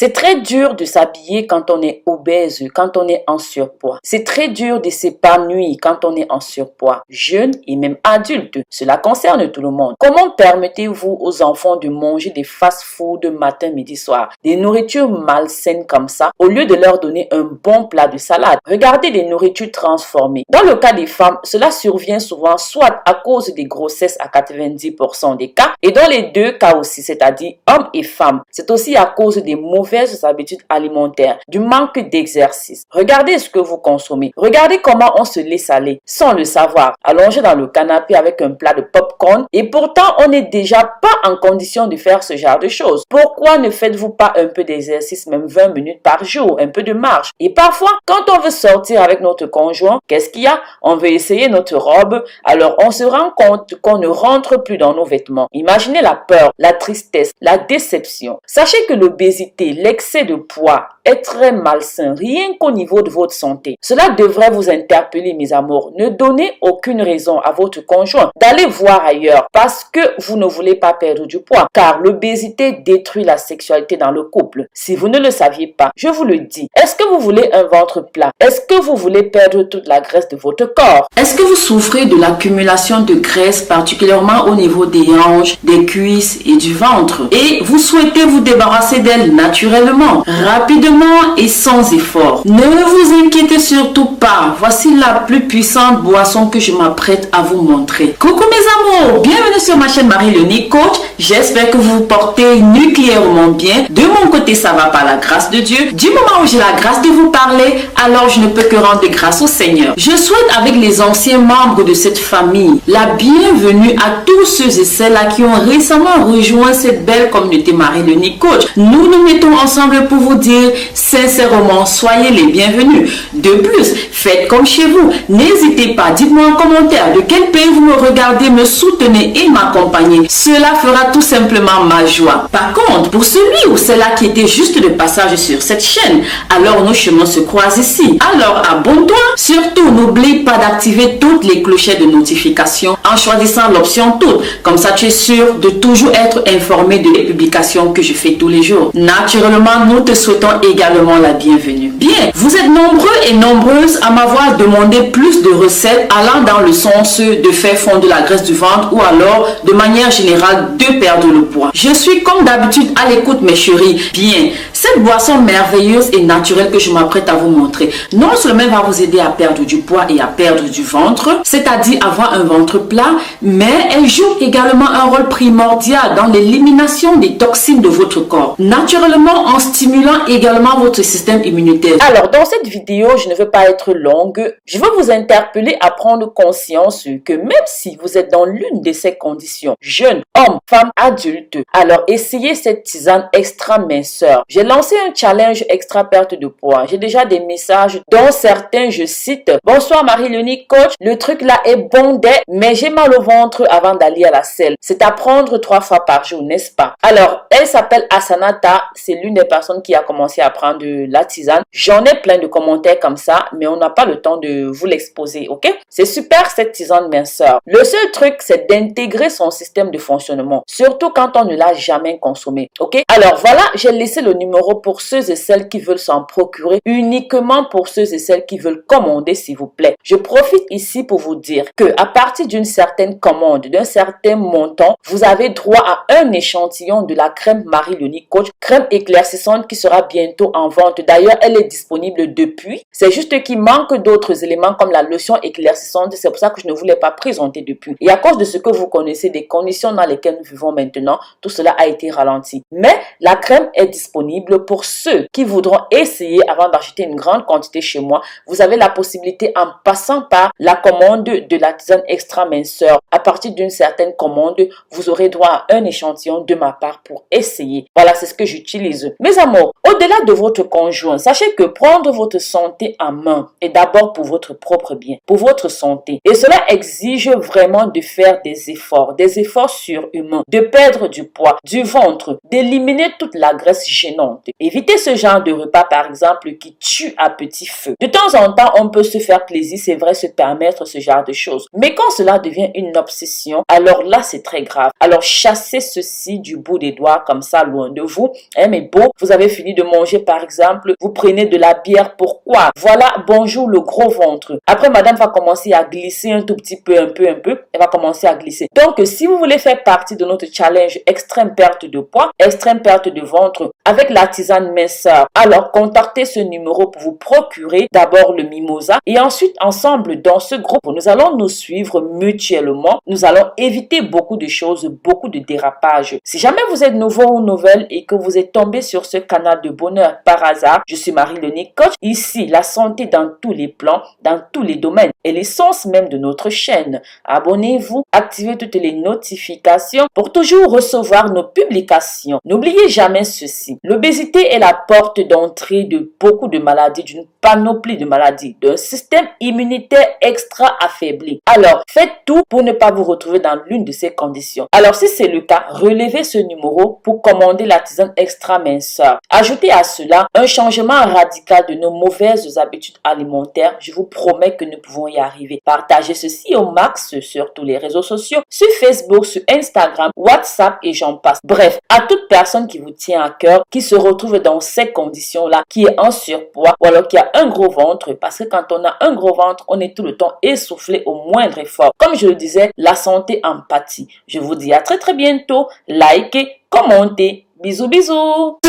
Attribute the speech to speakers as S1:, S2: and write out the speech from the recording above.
S1: C'est très dur de s'habiller quand on est obèse, quand on est en surpoids. C'est très dur de s'épanouir quand on est en surpoids, jeune et même adulte. Cela concerne tout le monde. Comment permettez-vous aux enfants de manger des fast-food matin, midi, soir, des nourritures malsaines comme ça, au lieu de leur donner un bon plat de salade? Regardez des nourritures transformées. Dans le cas des femmes, cela survient souvent soit à cause des grossesses à 90% des cas, et dans les deux cas aussi, c'est-à-dire hommes et femmes, c'est aussi à cause des mauvaises habitudes alimentaires, du manque d'exercice. Regardez ce que vous consommez. Regardez comment on se laisse aller, sans le savoir, allongé dans le canapé avec un plat de popcorn, et pourtant on n'est déjà pas en condition de faire ce genre de choses. Pourquoi ne faites-vous pas un peu d'exercice, même 20 minutes par jour, un peu de marche? Et parfois, quand on veut sortir avec notre conjoint, qu'est-ce qu'il y a? On veut essayer notre robe, alors on se rend compte qu'on ne rentre plus dans nos vêtements. Imaginez la peur, la tristesse, la déception. Sachez que l'obésité, l'excès de poids est très malsain, rien qu'au niveau de votre santé. Cela devrait vous interpeller, mes amours. Ne donnez aucune raison à votre conjoint d'aller voir ailleurs parce que vous ne voulez pas perdre du poids, car l'obésité détruit la sexualité dans le couple. Si vous ne le saviez pas, je vous le dis. Est-ce que vous voulez un ventre plat? Est-ce que vous voulez perdre toute la graisse de votre corps? Est-ce que vous souffrez de l'accumulation de graisse, particulièrement au niveau des hanches, des cuisses et du ventre? Et vous souhaitez vous débarrasser d'elle naturellement, rapidement et sans effort? Ne vous inquiétez surtout pas. Voici la plus puissante boisson que je m'apprête à vous montrer. Coucou mes amours, bienvenue sur ma chaîne Marie-Léonie Coach. J'espère que vous vous portez nucléairement bien. De mon côté, ça va par la grâce de Dieu. Du moment où j'ai la grâce de vous parler, alors je ne peux que rendre grâce au Seigneur. Je souhaite avec les anciens membres de cette famille la bienvenue à tous ceux et celles-là qui ont récemment rejoint cette belle communauté Marie-Léonie Coach. Nous nous mettons ensemble pour vous dire sincèrement, soyez les bienvenus. De plus, faites comme chez vous. N'hésitez pas, dites-moi en commentaire de quel pays vous me regardez, me soutenez et m'accompagnez. Cela fera tout simplement ma joie. Par contre, pour celui ou celle-là qui était juste de passage sur cette chaîne, alors nos chemins se croisent ici. Alors abonne-toi. Surtout, n'oublie pas d'activer toutes les clochettes de notification en choisissant l'option toutes. Comme ça, tu es sûr de toujours être informé des publications que je fais tous les jours. Naturellement, nous te souhaitons également la bienvenue. Bien, vous êtes nombreux et nombreuses à m'avoir demandé plus de recettes allant dans le sens de faire fondre la graisse du ventre ou alors de manière générale de perdre le poids. Je suis comme d'habitude à l'écoute mes chéris. Bien, cette boisson merveilleuse et naturelle que je m'apprête à vous montrer, non seulement va vous aider à perdre du poids et à perdre du ventre, c'est-à-dire avoir un ventre plat, mais elle joue également un rôle primordial dans l'élimination des toxines de votre corps, naturellement en stimulant également votre système immunitaire. Alors, dans cette vidéo, je ne veux pas être longue, je veux vous interpeller à prendre conscience que même si vous êtes dans l'une de ces conditions, jeune, homme, femme, adulte, alors essayez cette tisane extra minceur. J'ai lancé un challenge extra perte de poids. J'ai déjà des messages dont certains, je cite: bonsoir Marie-Léonie Coach, le truc là est bon mais j'ai mal au ventre avant d'aller à la selle. C'est à prendre 3 fois par jour, n'est-ce pas? Alors, elle s'appelle Asanata, c'est l'une des personnes qui a commencé à prendre la tisane. J'en ai plein de commentaires comme ça, mais on n'a pas le temps de vous l'exposer, ok? C'est super cette tisane minceur. Le seul truc, c'est d'intégrer son système de fonctionnement, surtout quand on ne l'a jamais consommé, ok? Alors voilà, j'ai laissé le numéro pour ceux et celles qui veulent s'en procurer, uniquement pour ceux et celles qui veulent commander, s'il vous plaît. Je profite ici pour vous dire que à partir d'une certaine commande, d'un certain montant, vous avez droit à un échantillon de la crème Marie-Léonie Coach, crème éclaircissante qui sera bientôt en vente. D'ailleurs, elle est disponible depuis. C'est juste qu'il manque d'autres éléments comme la lotion éclaircissante. C'est pour ça que je ne voulais pas présenter depuis. Et à cause de ce que vous connaissez des conditions dans lesquelles nous vivons maintenant, tout cela a été ralenti. Mais la crème est disponible pour ceux qui voudront essayer avant d'acheter une grande quantité chez moi. Vous avez la possibilité en passant par la commande de la tisane extra minceur. À partir d'une certaine commande, vous aurez droit à un échantillon de ma part pour essayer. Voilà, c'est ce que j'utilise. Mes amours, au-delà de votre conjoint, sachez que prendre votre santé en main est d'abord pour votre propre bien, pour votre santé. Et cela exige vraiment de faire des efforts surhumains, de perdre du poids, du ventre, d'éliminer toute la graisse gênante. suivante. Évitez ce genre de repas, par exemple, qui tue à petit feu. De temps en temps, on peut se faire plaisir, c'est vrai, se permettre ce genre de choses. Mais quand cela devient une obsession, alors là, c'est très grave. Alors, chassez ceci du bout des doigts, comme ça, loin de vous. Mais beau, vous avez fini de manger, par exemple, vous prenez de la bière, pourquoi? Voilà, bonjour le gros ventre. Après, madame va commencer à glisser un tout petit peu, un peu, elle va commencer à glisser. Donc, si vous voulez faire partie de notre challenge extrême perte de poids, extrême perte de ventre, avec la tisane minceur, alors contactez ce numéro pour vous procurer d'abord le mimosa et ensuite, ensemble, dans ce groupe, nous allons nous suivre mutuellement. Nous allons éviter beaucoup de choses, beaucoup de dérapages. Si jamais vous êtes nouveau ou nouvelle et que vous êtes tombé sur ce canal de bonheur par hasard, je suis Marie-Léonie Coach. Ici, la santé dans tous les plans, dans tous les domaines et l'essence même de notre chaîne. Abonnez-vous, activez toutes les notifications pour toujours recevoir nos publications. N'oubliez jamais ceci. L'obésité est la porte d'entrée de beaucoup de maladies, d'une panoplie de maladies, d'un système immunitaire extra affaibli. Alors, faites tout pour ne pas vous retrouver dans l'une de ces conditions. Alors, si c'est le cas, relevez ce numéro pour commander la tisane extra minceur. Ajoutez à cela un changement radical de nos mauvaises habitudes alimentaires. Je vous promets que nous pouvons y arriver. Partagez ceci au max sur tous les réseaux sociaux, sur Facebook, sur Instagram, WhatsApp et j'en passe. Bref, à toute personne qui vous tient à cœur, qui se retrouve dans ces conditions-là, qui est en surpoids ou alors qui a un gros ventre, parce que quand on a un gros ventre, on est tout le temps essoufflé au moindre effort. Comme je le disais, la santé empathie. Je vous dis à très très bientôt. Likez, commentez. Bisous bisous.